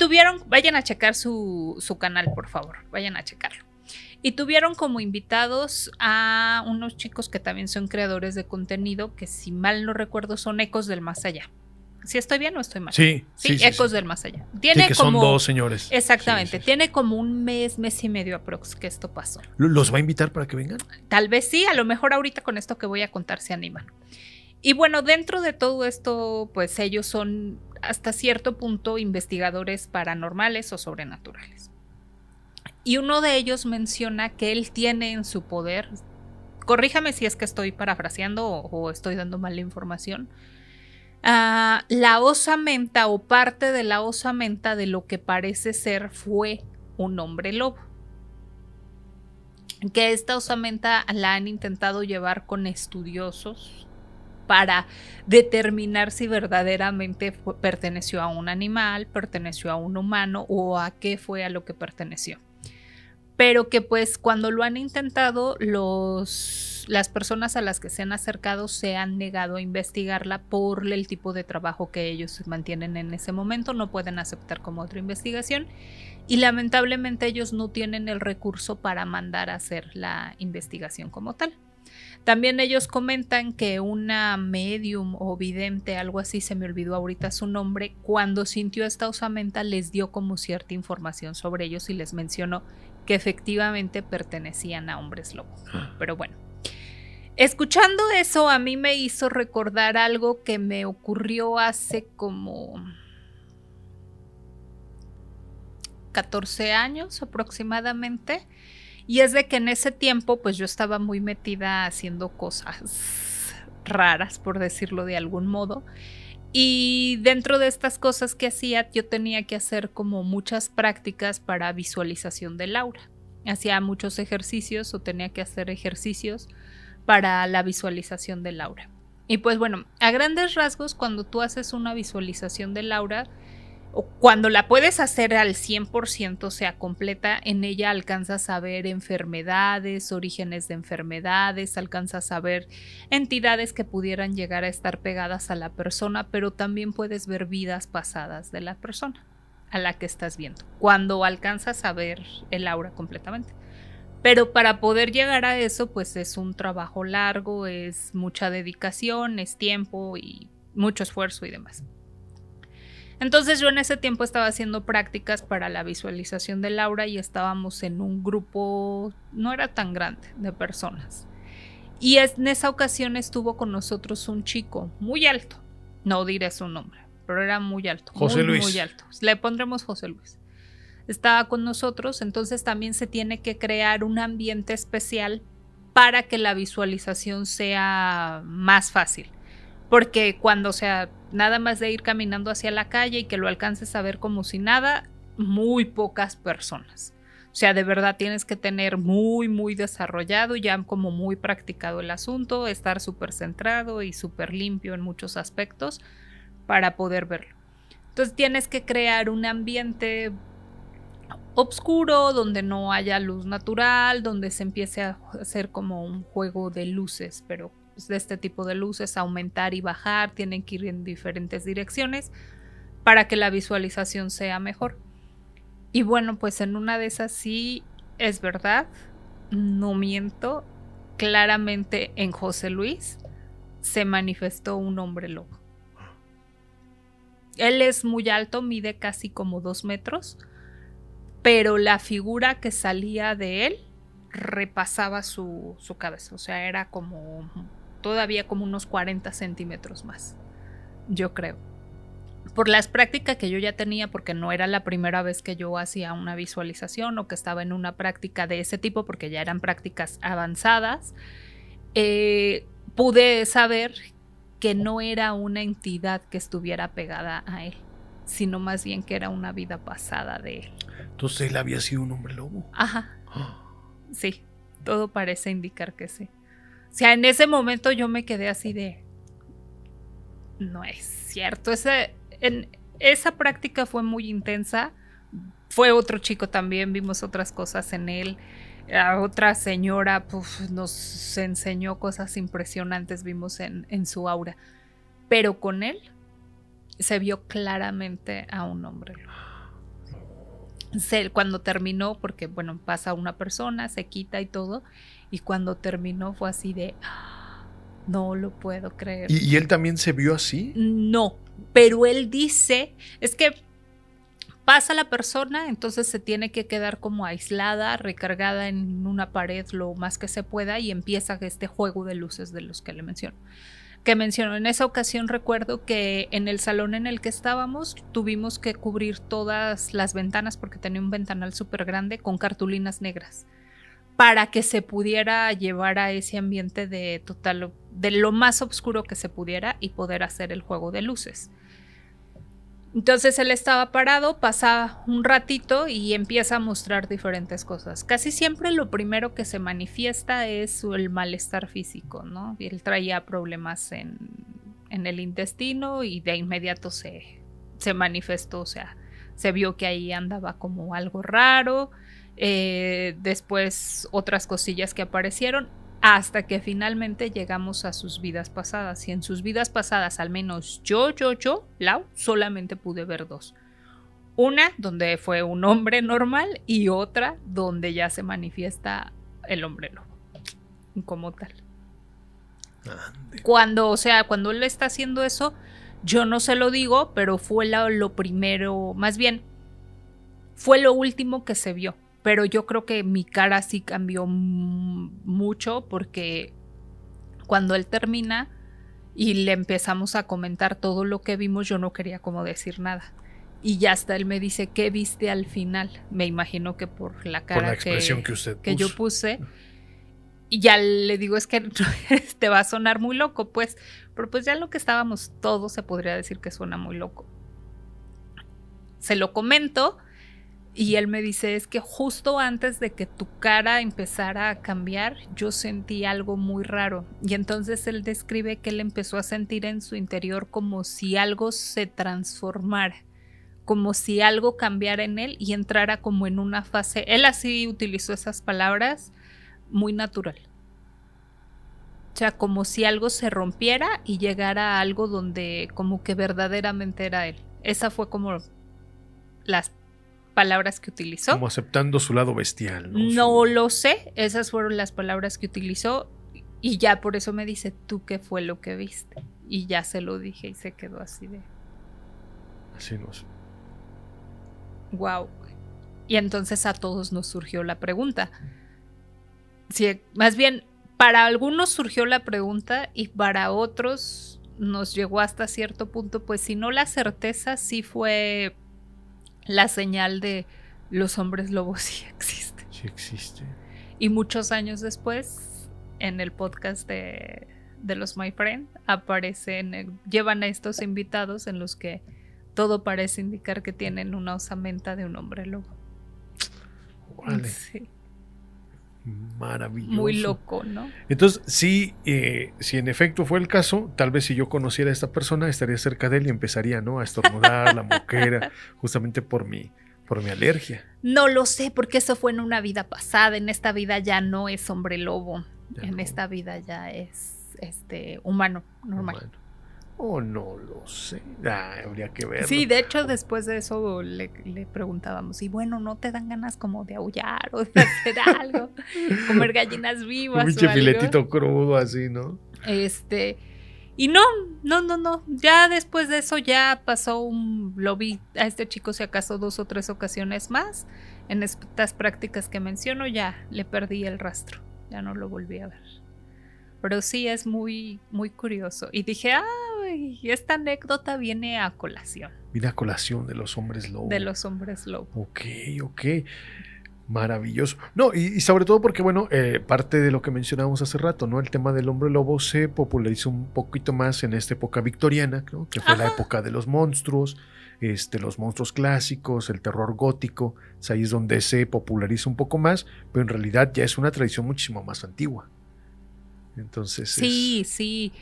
vayan a checar su canal, por favor, vayan a checarlo. Y tuvieron como invitados a unos chicos que también son creadores de contenido, que si mal no recuerdo son Ecos del Más Allá. ¿Sí estoy bien o estoy mal? Sí, Ecos del Más Allá. Tiene que como, son dos señores. Exactamente, tiene como un mes y medio aprox que esto pasó. ¿Los va a invitar para que vengan? Tal vez sí, a lo mejor ahorita con esto que voy a contar se animan. Y bueno, dentro de todo esto, pues ellos son hasta cierto punto investigadores paranormales o sobrenaturales. Y uno de ellos menciona que él tiene en su poder, corríjame si es que estoy parafraseando o estoy dando mala información, la osamenta o parte de la osamenta de lo que parece ser fue un hombre lobo. Que esta osamenta la han intentado llevar con estudiosos para determinar si verdaderamente perteneció a un animal, perteneció a un humano o a qué fue a lo que perteneció. Pero que pues cuando lo han intentado, las personas a las que se han acercado se han negado a investigarla por el tipo de trabajo que ellos mantienen en ese momento, no pueden aceptar como otra investigación y lamentablemente ellos no tienen el recurso para mandar a hacer la investigación como tal. También ellos comentan que una medium o vidente, algo así, se me olvidó ahorita su nombre, cuando sintió esta osamenta les dio como cierta información sobre ellos y les mencionó que efectivamente pertenecían a hombres lobo. Pero bueno, escuchando eso a mí me hizo recordar algo que me ocurrió hace como 14 años aproximadamente. Y es de que en ese tiempo pues yo estaba muy metida haciendo cosas raras, por decirlo de algún modo. Y dentro de estas cosas que hacía, yo tenía que hacer como muchas prácticas para visualización del aura. Hacía muchos ejercicios o tenía que hacer ejercicios para la visualización del aura. Y pues bueno, a grandes rasgos, cuando tú haces una visualización del aura, o cuando la puedes hacer al 100%, o sea, completa, en ella alcanzas a ver enfermedades, orígenes de enfermedades, alcanzas a ver entidades que pudieran llegar a estar pegadas a la persona, pero también puedes ver vidas pasadas de la persona a la que estás viendo, cuando alcanzas a ver el aura completamente. Pero para poder llegar a eso, pues es un trabajo largo, es mucha dedicación, es tiempo y mucho esfuerzo y demás. Entonces yo en ese tiempo estaba haciendo prácticas para la visualización del aura y estábamos en un grupo, no era tan grande, de personas. Y en esa ocasión estuvo con nosotros un chico muy alto, no diré su nombre, pero era muy alto. José Luis. Muy alto. Le pondremos José Luis. estaba con nosotros, entonces también se tiene que crear un ambiente especial para que la visualización sea más fácil. Porque cuando, o sea, nada más de ir caminando hacia la calle y que lo alcances a ver como si nada, muy pocas personas. O sea, de verdad tienes que tener muy desarrollado, ya como muy practicado el asunto, estar súper centrado y súper limpio en muchos aspectos para poder verlo. Entonces tienes que crear un ambiente oscuro, donde no haya luz natural, donde se empiece a hacer como un juego de luces, pero pues, de este tipo de luces, aumentar y bajar, tienen que ir en diferentes direcciones para que la visualización sea mejor. Y bueno, pues en una de esas sí es verdad, no miento, claramente en José Luis se manifestó un hombre lobo. Él es muy alto, mide casi como 2 metros, pero la figura que salía de él repasaba su cabeza, o sea, era como todavía como unos 40 centímetros más, yo creo. Por las prácticas que yo ya tenía, porque no era la primera vez que yo hacía una visualización o que estaba en una práctica de ese tipo, porque ya eran prácticas avanzadas, pude saber que no era una entidad que estuviera pegada a él, sino más bien que era una vida pasada de él. Entonces él había sido un hombre lobo. Ajá. Sí, todo parece indicar que sí. O sea, en ese momento yo me quedé así de... No es cierto. Esa práctica fue muy intensa. Fue otro chico también, vimos otras cosas en él. A otra señora nos enseñó cosas impresionantes, vimos en su aura. Pero con él se vio claramente a un hombre. Cuando terminó, porque bueno, pasa una persona, se quita y todo, y cuando terminó fue así de... No lo puedo creer. ¿Y él también se vio así? No, pero él dice, es que pasa la persona, entonces se tiene que quedar como aislada, recargada en una pared lo más que se pueda y empieza este juego de luces de los que le menciono. En esa ocasión recuerdo que en el salón en el que estábamos tuvimos que cubrir todas las ventanas porque tenía un ventanal súper grande con cartulinas negras para que se pudiera llevar a ese ambiente de lo más oscuro que se pudiera y poder hacer el juego de luces. Entonces él estaba parado, pasa un ratito y empieza a mostrar diferentes cosas. Casi siempre lo primero que se manifiesta es el malestar físico, ¿no? Y él traía problemas en el intestino y de inmediato se manifestó, o sea, se vio que ahí andaba como algo raro. Después otras cosillas que aparecieron hasta que finalmente llegamos a sus vidas pasadas, y en sus vidas pasadas al menos yo, Lau, solamente pude ver 2. Una donde fue un hombre normal y otra donde ya se manifiesta el hombre lobo como tal. Cuando él está haciendo eso, yo no se lo digo, pero fue lo primero, más bien fue lo último que se vio. Pero yo creo que mi cara sí cambió mucho porque cuando él termina y le empezamos a comentar todo lo que vimos, yo no quería como decir nada. Y ya hasta él me dice, ¿qué viste al final? Me imagino que por la cara, por la expresión que usted puso. Yo puse. Y ya le digo, es que te va a sonar muy loco, pues. Pero pues ya lo que estábamos todos se podría decir que suena muy loco. Se lo comento. Y él me dice, es que justo antes de que tu cara empezara a cambiar, yo sentí algo muy raro. Y entonces él describe que él empezó a sentir en su interior como si algo se transformara, como si algo cambiara en él y entrara como en una fase. Él así utilizó esas palabras, muy natural. O sea, como si algo se rompiera y llegara a algo donde como que verdaderamente era él. Esa fue como las palabras que utilizó. Como aceptando su lado bestial, ¿no? No lo sé, esas fueron las palabras que utilizó y ya por eso me dice, ¿tú qué fue lo que viste? Y ya se lo dije y se quedó así de... Así no sé. Wow. Y entonces a todos nos surgió la pregunta. Sí, más bien, para algunos surgió la pregunta y para otros nos llegó hasta cierto punto, pues si no la certeza, sí fue... la señal de los hombres lobos sí existen. Sí existe. Y muchos años después, en el podcast de los My Friend, llevan a estos invitados en los que todo parece indicar que tienen una osamenta de un hombre lobo. Órale. Sí. Maravilloso. Muy loco, ¿no? Entonces, sí, si en efecto fue el caso, tal vez si yo conociera a esta persona, estaría cerca de él y empezaría, ¿no?, a estornudar, la moquera, justamente por mi alergia. No lo sé, porque eso fue en una vida pasada. En esta vida ya no es hombre lobo. Ya en no. esta vida ya es humano, normal. Humano. Oh, no lo sé. Habría que verlo. Sí, de hecho, después de eso le preguntábamos, y bueno, ¿no te dan ganas como de aullar o de hacer algo? Comer gallinas vivas. Un pinche o algo? filetito crudo así, ¿no? Y no. Ya después de eso ya pasó lo vi a este chico si acaso 2 o 3 ocasiones más. En estas prácticas que menciono ya le perdí el rastro. Ya no lo volví a ver. Pero sí es muy, muy curioso. Y dije, ay, esta anécdota viene a colación. Viene a colación de los hombres lobo. De los hombres lobo. Ok. Maravilloso. No, y sobre todo porque, bueno, parte de lo que mencionábamos hace rato, ¿no? El tema del hombre lobo se popularizó un poquito más en esta época victoriana, ¿no?, que fue la época de los monstruos clásicos, el terror gótico. Ahí es donde se populariza un poco más, pero en realidad ya es una tradición muchísimo más antigua. Entonces. Sí.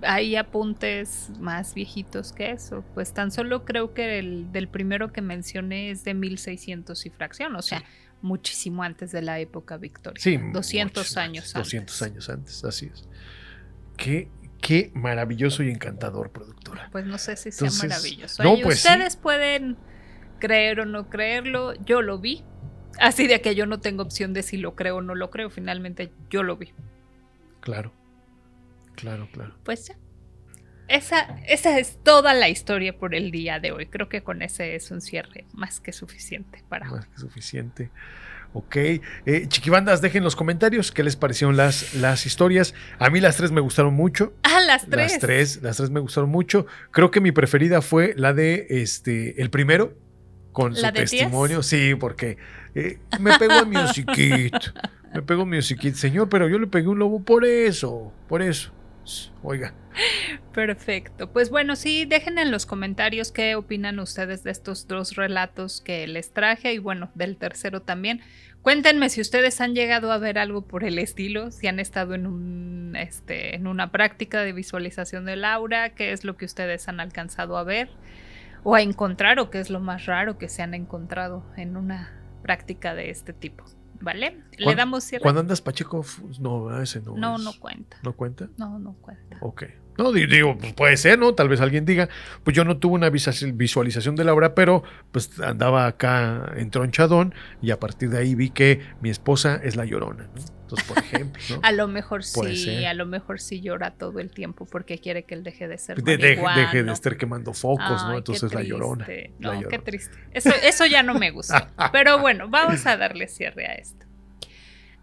Hay apuntes más viejitos que eso. Pues tan solo creo que el del primero que mencioné es de 1600 y fracción, o sea, sí, muchísimo antes de la época victoriana. Sí, 200 años antes. 200 años antes, así es. Qué maravilloso y encantador, productora. Pues no sé si sea maravilloso. No, pues ustedes sí pueden creer o no creerlo. Yo lo vi. Así de que yo no tengo opción de si lo creo o no lo creo. Finalmente yo lo vi. Claro. Pues ya. Esa es toda la historia por el día de hoy. Creo que con ese es un cierre más que suficiente para hoy. Más que suficiente. Ok. Chiquibandas, dejen en los comentarios qué les parecieron las historias. A mí las 3 me gustaron mucho. Las 3. Las 3 me gustaron mucho. Creo que mi preferida fue la de el primero, con su testimonio. 10. Sí, porque me pegó a Music Kid. Señor, pero yo le pegué un lobo por eso. Oiga. Perfecto. Pues bueno, sí, dejen en los comentarios qué opinan ustedes de estos 2 relatos que les traje y bueno, del tercero también. Cuéntenme si ustedes han llegado a ver algo por el estilo, si han estado en una práctica de visualización del aura, qué es lo que ustedes han alcanzado a ver o a encontrar o qué es lo más raro que se han encontrado en una práctica de este tipo. ¿Vale? Le damos cierre. Cuando andas pacheco, no, ese no. No cuenta. ¿No cuenta? No cuenta. Ok. No, digo, pues puede ser, ¿no? Tal vez alguien diga, pues yo no tuve una visualización de la obra, pero pues andaba acá entronchadón y a partir de ahí vi que mi esposa es la Llorona, ¿no? Entonces, por ejemplo, ¿no? A lo mejor sí llora todo el tiempo porque quiere que él deje de ser deje de estar quemando focos, ¿no? Entonces la Llorona. No, qué triste. Eso ya no me gusta. Pero bueno, vamos a darle cierre a esto.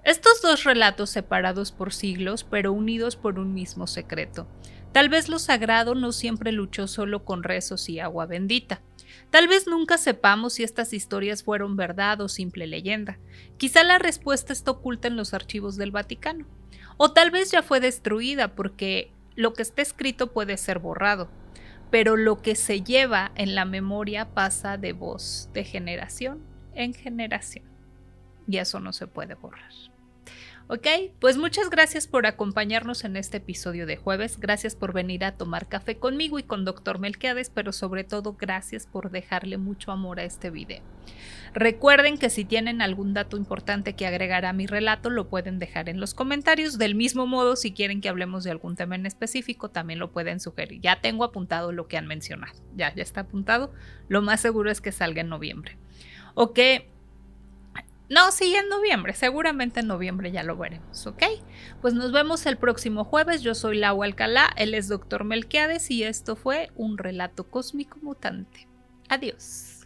Estos 2 relatos separados por siglos, pero unidos por un mismo secreto. Tal vez lo sagrado no siempre luchó solo con rezos y agua bendita. Tal vez nunca sepamos si estas historias fueron verdad o simple leyenda. Quizá la respuesta está oculta en los archivos del Vaticano. O tal vez ya fue destruida porque lo que está escrito puede ser borrado. Pero lo que se lleva en la memoria pasa de voz de generación en generación. Y eso no se puede borrar. Ok, pues muchas gracias por acompañarnos en este episodio de jueves. Gracias por venir a tomar café conmigo y con Dr. Melquiades, pero sobre todo gracias por dejarle mucho amor a este video. Recuerden que si tienen algún dato importante que agregar a mi relato, lo pueden dejar en los comentarios. Del mismo modo, si quieren que hablemos de algún tema en específico, también lo pueden sugerir. Ya tengo apuntado lo que han mencionado. Ya está apuntado. Lo más seguro es que salga en noviembre. Ok. No, sí, en noviembre, seguramente en noviembre ya lo veremos, ¿ok? Pues nos vemos el próximo jueves, yo soy Lau Alcalá, él es Dr. Melquiades y esto fue un relato cósmico mutante. Adiós.